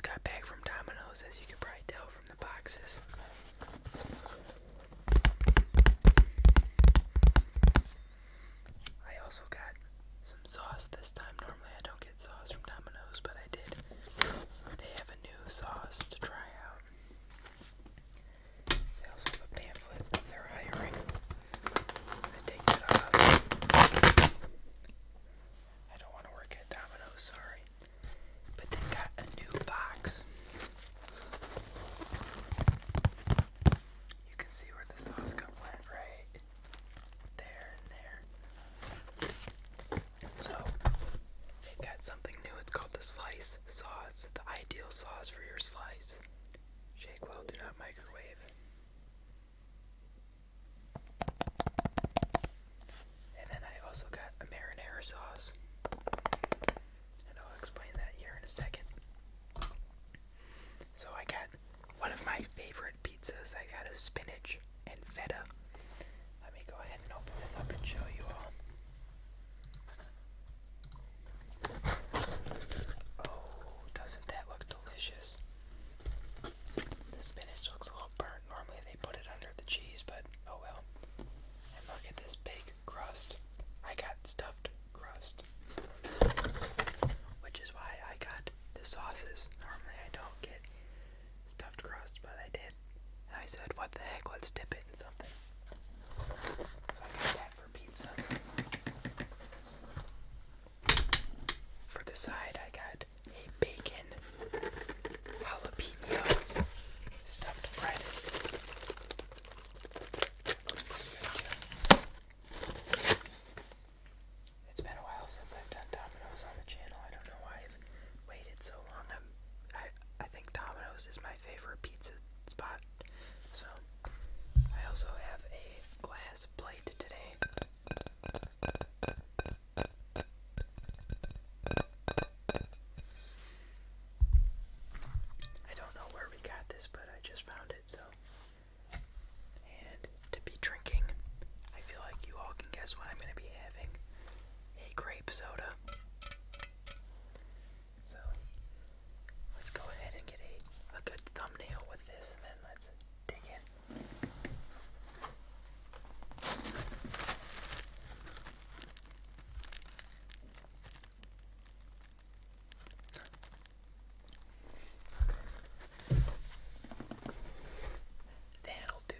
just got back from Domino's, as you can probably tell from the boxes. I also got some sauce this time. Normally I don't get sauce from Domino's, but I did. They have a new sauce to try out. They also have a pamphlet if they're hiring. I take that off. I don't want to work at Domino's, sorry. But they got a new box. You can see where the sauce cup went, right? There and there. So, they got something new. It's called the slice sauce. The ideal sauce for your slice. Shake well, do not microwave. And then I also got a marinara sauce. And I'll explain that here in a second. So I got one of my favorite pizzas. I got a spinach and feta. Let me go ahead and open this up and show you all. Oh, doesn't that look delicious? The spinach looks a little burnt. Normally they put it under the cheese, but oh well. And look at this big crust. I got stuffed crust, which is why I got the sauces. Normally I don't get stuffed crust, but I did. And I said, what the heck, let's dip it in something. So I got that for pizza. For the side, I got a bacon jalapeno stuffed bread. Looks pretty good too. It's been a while since I've done Domino's on the channel. I don't know why I've waited so long. I think Domino's is my favorite pizza spot. So I also have a glass plate today. I don't know where we got this, but I just found it, so. And to be drinking, I feel like you all can guess what I'm going to be having. A grape soda. So, let's go ahead and get a good thumbnail with this, and then let's dig in. That'll do.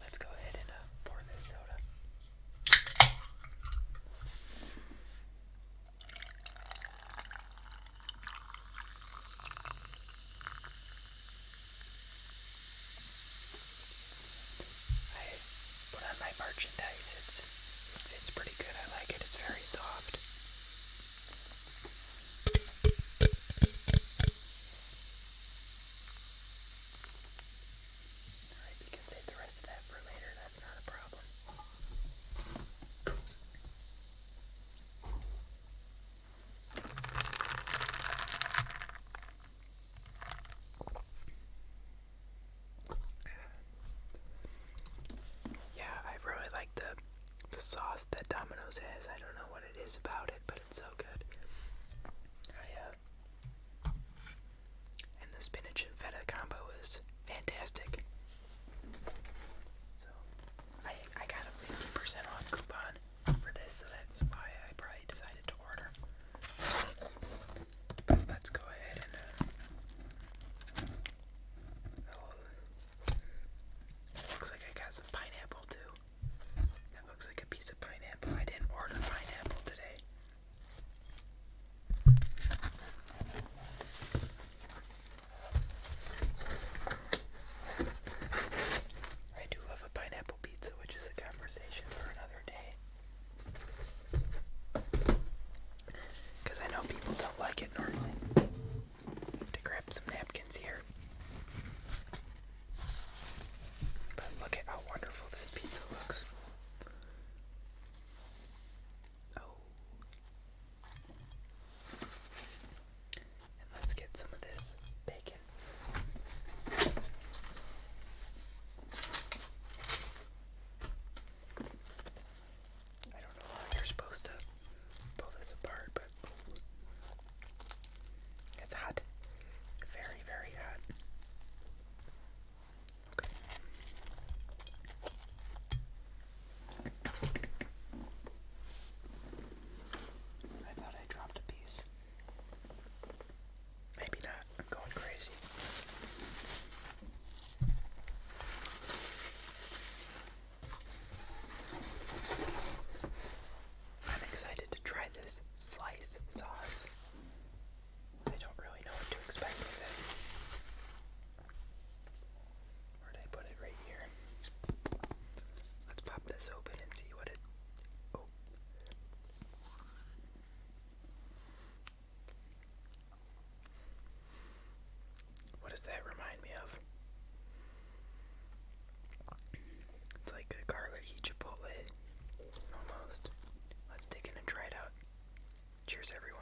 Let's go ahead and pour this soda. I put on my merchandise. It fits pretty good. I like it. It's very soft. Alright, you can save the rest of that for later. That's not a problem. Yeah, I really like the sauce that Domino's has. I don't know what it is about it, but it's so good. And the spinach and feta combo is fantastic. So I got a 50% off coupon for this, so that's why I probably decided to order. But let's go ahead and it looks like I got some pineapple too. That looks like a piece of pineapple. I didn't order pineapple today. let's dig in and try it out. Cheers, everyone.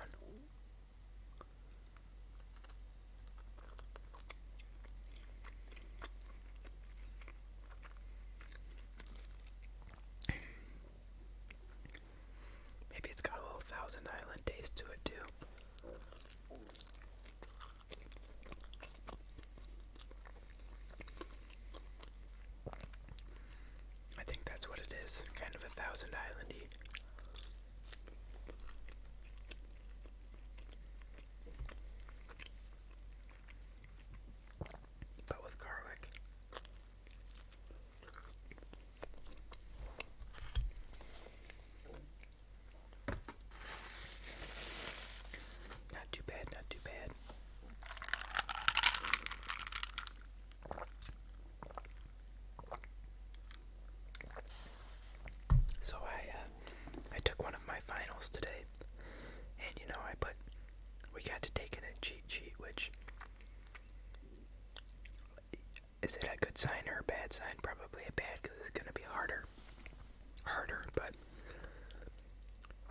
Maybe it's got a little Thousand Island taste to it, too. I think that's what it is, kind of a Thousand Island-y. But with garlic. Not too bad, not too bad. So I took one of my finals today, and we got to take in a cheat sheet, which is it a good sign or a bad sign? Probably a bad, because it's gonna be harder, but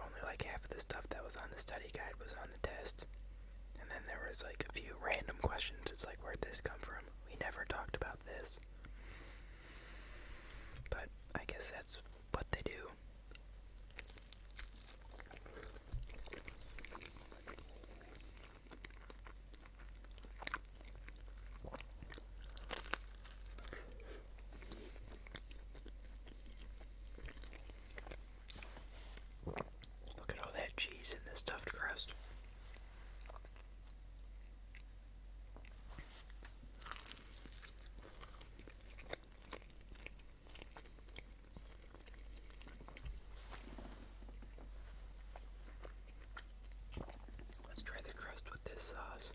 only like half of the stuff that was on the study guide was on the test, and then there was like a few random questions. It's like, where'd this come from? We never talked about this, but I guess that's what they do. Look at all that cheese in this stuffed crust. Let's try the crust with this sauce.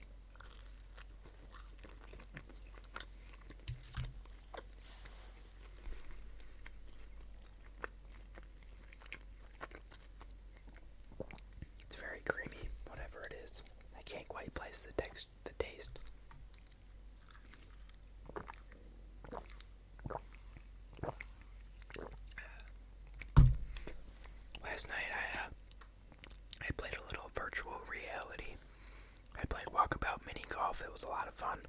It's very creamy, whatever it is. I can't quite place the taste. Last night I played a little virtual reality. I played Walkabout Mini Golf. It was a lot of fun.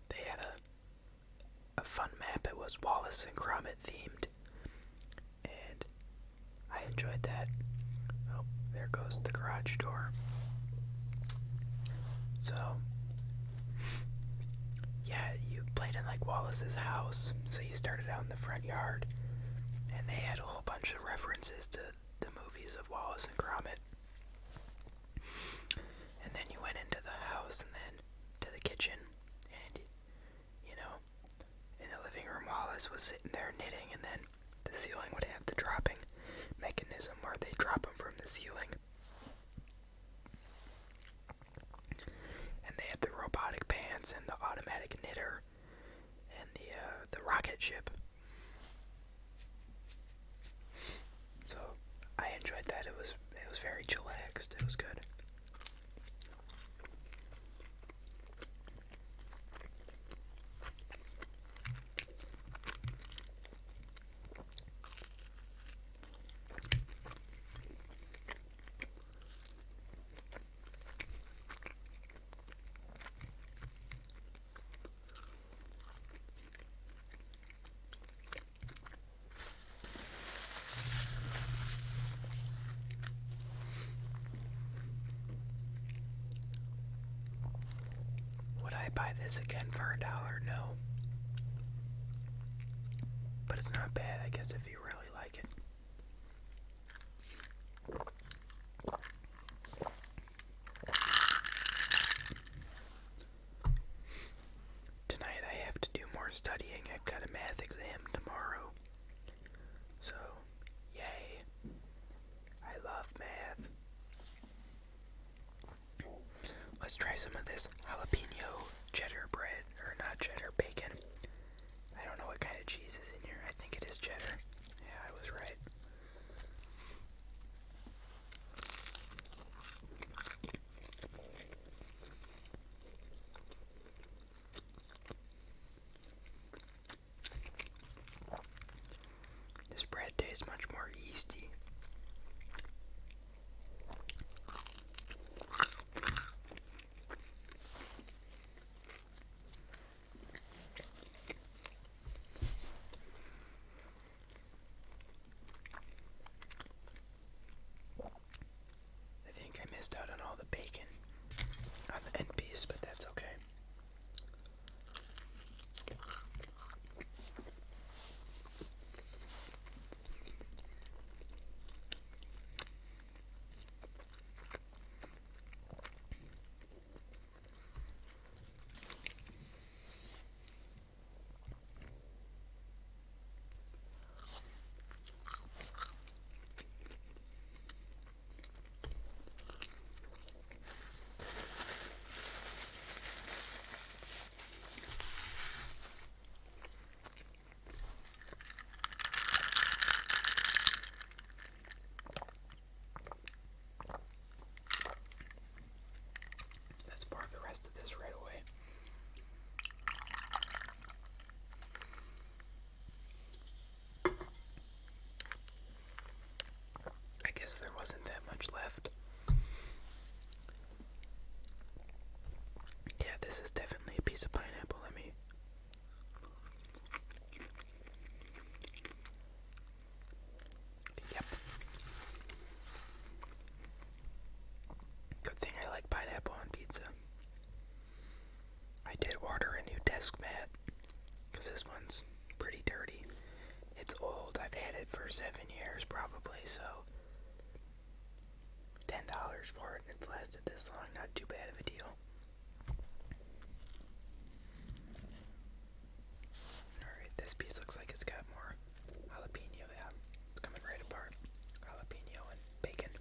They had a fun map. It was Wallace and Gromit themed, and I enjoyed that. Oh, there goes the garage door. So, yeah, you played in like Wallace's house. So you started out in the front yard, and they had a whole bunch of references to the movies of Wallace and Gromit. And then you went into the house and then to the kitchen, and in the living room Wallace was sitting there knitting, and then the ceiling would have the dropping mechanism where they drop them from the ceiling. And they had the robotic pants and the automatic knitter and the rocket ship. So I enjoyed that. It was very chillaxed. It was good. Would I buy this again for $1? No. But it's not bad, I guess, if you really like it. Tonight I have to do more studying. I've got a math exam tomorrow. So, yay. I love math. Let's try some of this jalapeno cheddar bread, or not cheddar, bacon. I don't know what kind of cheese is in here. I think it is cheddar. Yeah. 7 years probably, so $10 for it and it's lasted this long, not too bad of a deal. Alright, this piece looks like it's got more jalapeno, yeah. It's coming right apart. Jalapeno and bacon.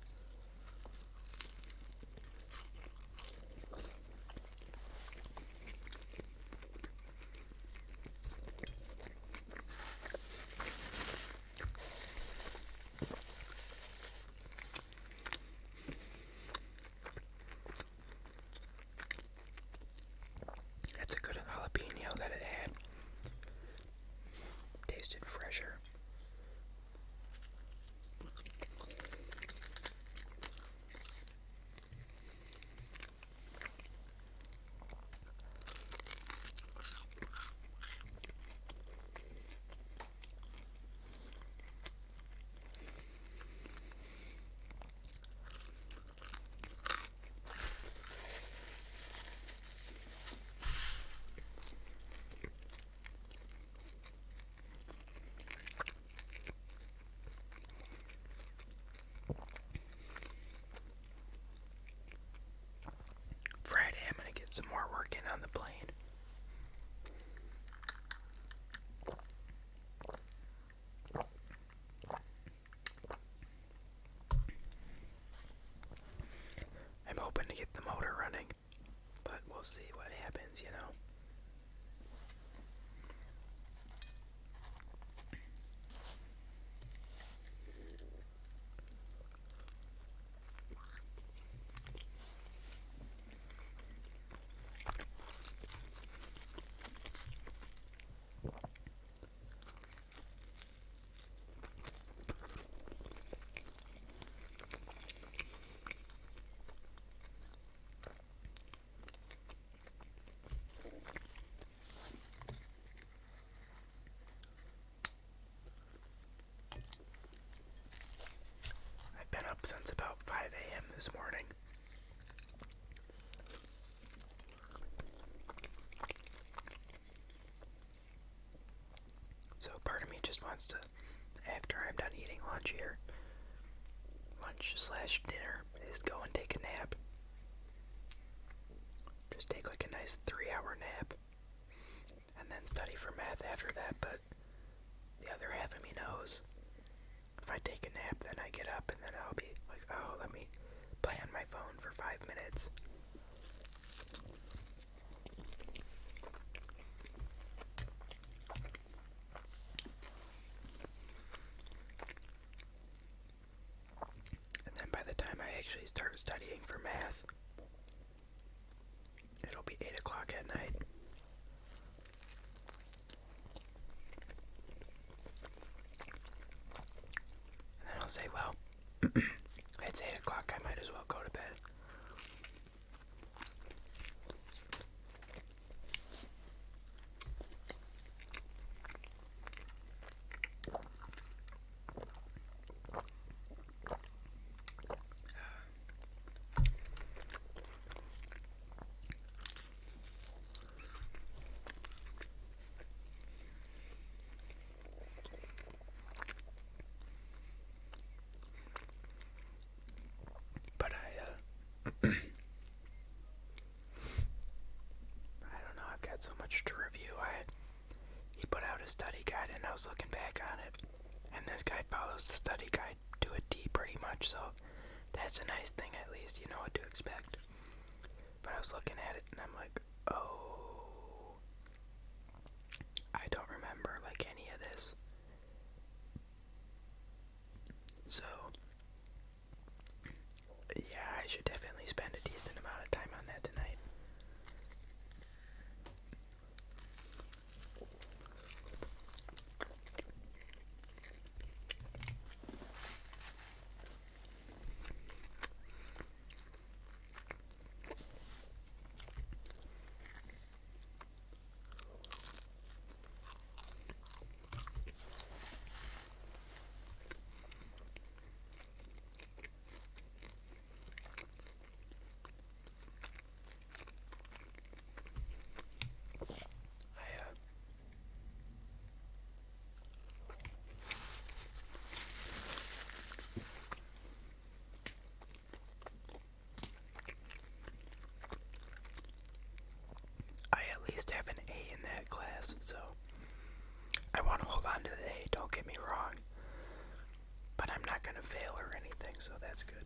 That's a good jalapeno that it had. Tasted fresher. Friday, I'm gonna get some more work in on the plane. I'm hoping to get the motor running, but we'll see what happens, you know. I've been up since about 5 a.m. this morning. So part of me just wants to, after I'm done eating lunch here, lunch/dinner, is go and take a nap. Just take like a nice 3-hour nap. And then study for math after that, but the other half of me knows if I take a nap, then I get up and then I'll be like, oh, let me play on my phone for 5 minutes. And then by the time I actually start studying for math, it'll be 8 o'clock at night. And then I'll say, well, it's 8 o'clock, I might as well go to bed. But I don't know, I've got so much to review. He put out a study guide and I was looking back on it, and this guy follows the study guide to a T pretty much, so that's a nice thing, at least you know what to expect. But I was looking at it and I'm like, oh, I don't remember like any of this. So yeah, I should definitely spend a decent amount of time on that tonight. used to have an A in that class, so I want to hold on to the A, don't get me wrong. But I'm not going to fail or anything, so that's good.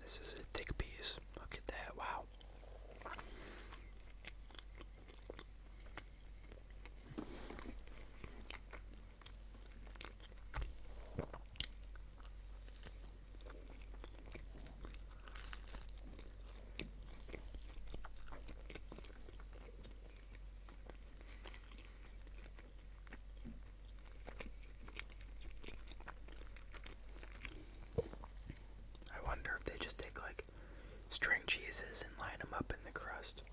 This is a thick piece. Look at that. Wow. I wonder if they just take like string cheeses and line them up in the crust.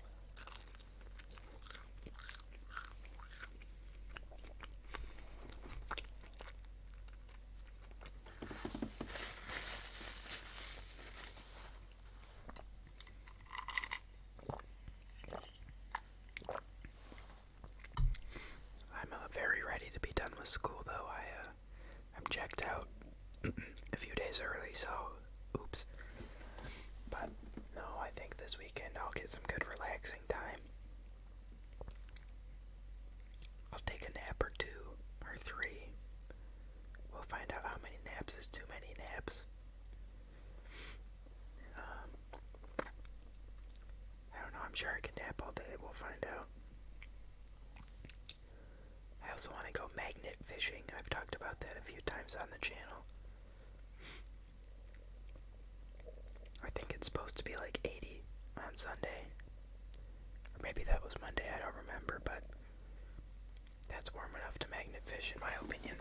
I'm very ready to be done with school, though. I'm checked out a few days early, so oops. But no, I think this weekend I'll get some good relaxing time. I'll take a nap or 2 or 3. We'll find out how many naps is too many naps. I don't know, I'm sure I can nap all day. We'll find out. I also want to go magnet fishing. I've talked about that a few times on the channel. I think it's supposed to be like 80 on Sunday. Or maybe that was Monday, I don't remember, but that's warm enough to magnet fish in my opinion.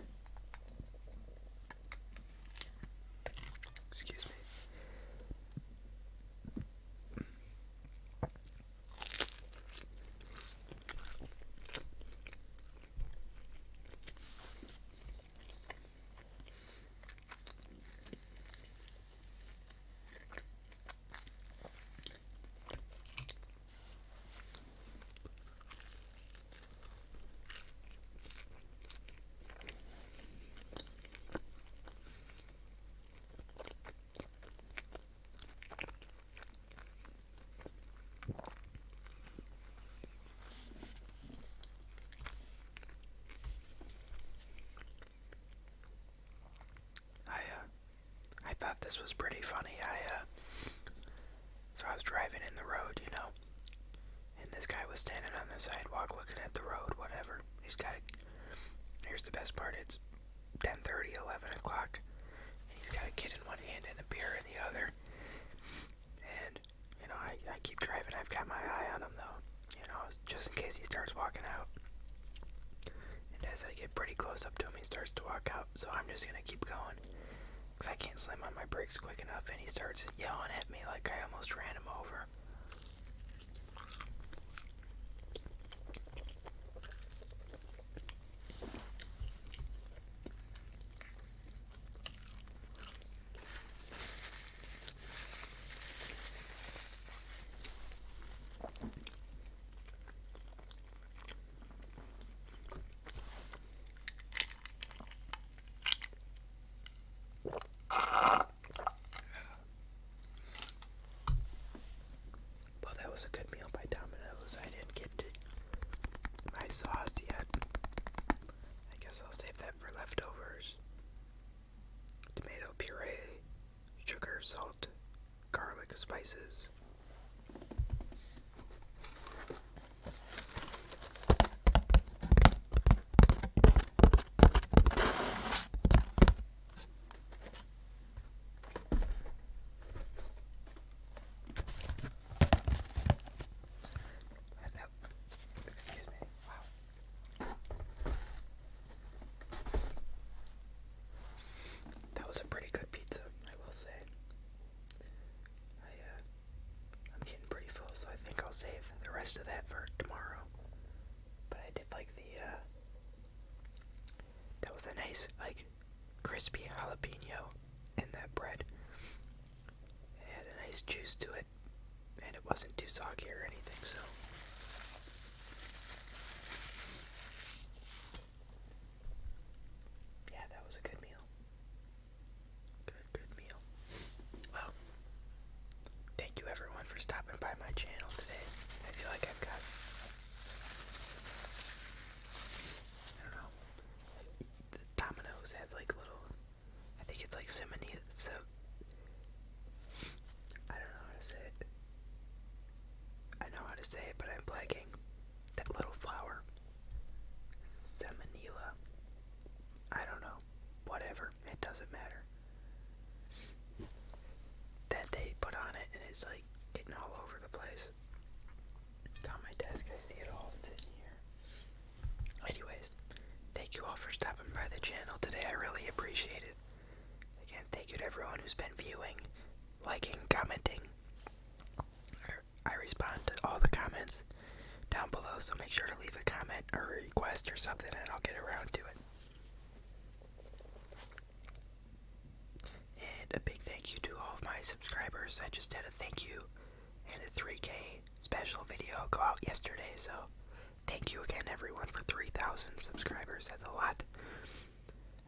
Excuse me. I thought this was pretty funny. So I was driving in the road, and this guy was standing on the sidewalk looking at the road, whatever. Here's the best part, it's 10:30, 11 o'clock, and he's got a kid in one hand and a beer in the other. And, I keep driving, I've got my eye on him though, just in case he starts walking out. And as I get pretty close up to him, he starts to walk out, so I'm just gonna keep going. Because I can't slam on my brakes quick enough, and he starts yelling at me like I almost ran him over. Well, that was a good meal by Domino's. I didn't get to my sauce yet. I guess I'll save that for leftovers. Tomato puree, sugar, salt, garlic, spices. rest of that for tomorrow. But I did like that was a nice, like, crispy jalapeno in that bread. It had a nice juice to it, and it wasn't too soggy or anything, so. Yeah, that was a good meal. Good meal. Well, thank you everyone for stopping by my channel today. I feel like I've got, I don't know, the Domino's has like little, I think it's like semolina, so, I don't know how to say it. I know how to say it, but I'm blanking. That little flower. Semonila. I don't know. Whatever. It doesn't matter. That they put on it and it's like getting all over the place. It's on my desk. I see it all sitting here. Anyways, thank you all for stopping by the channel today. I really appreciate it. Again, thank you to everyone who's been viewing, liking, commenting. I respond to all the comments down below, so make sure to leave a comment or a request or something and I'll get around to it. And a big thank you to all of my subscribers. I just had a thank you and a 3K special video go out yesterday, so thank you again everyone for 3,000 subscribers. That's a lot.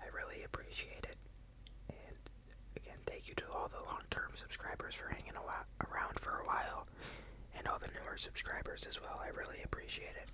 I really appreciate it. And again, thank you to all the long-term subscribers for hanging around for a while, and all the newer subscribers as well. I really appreciate it.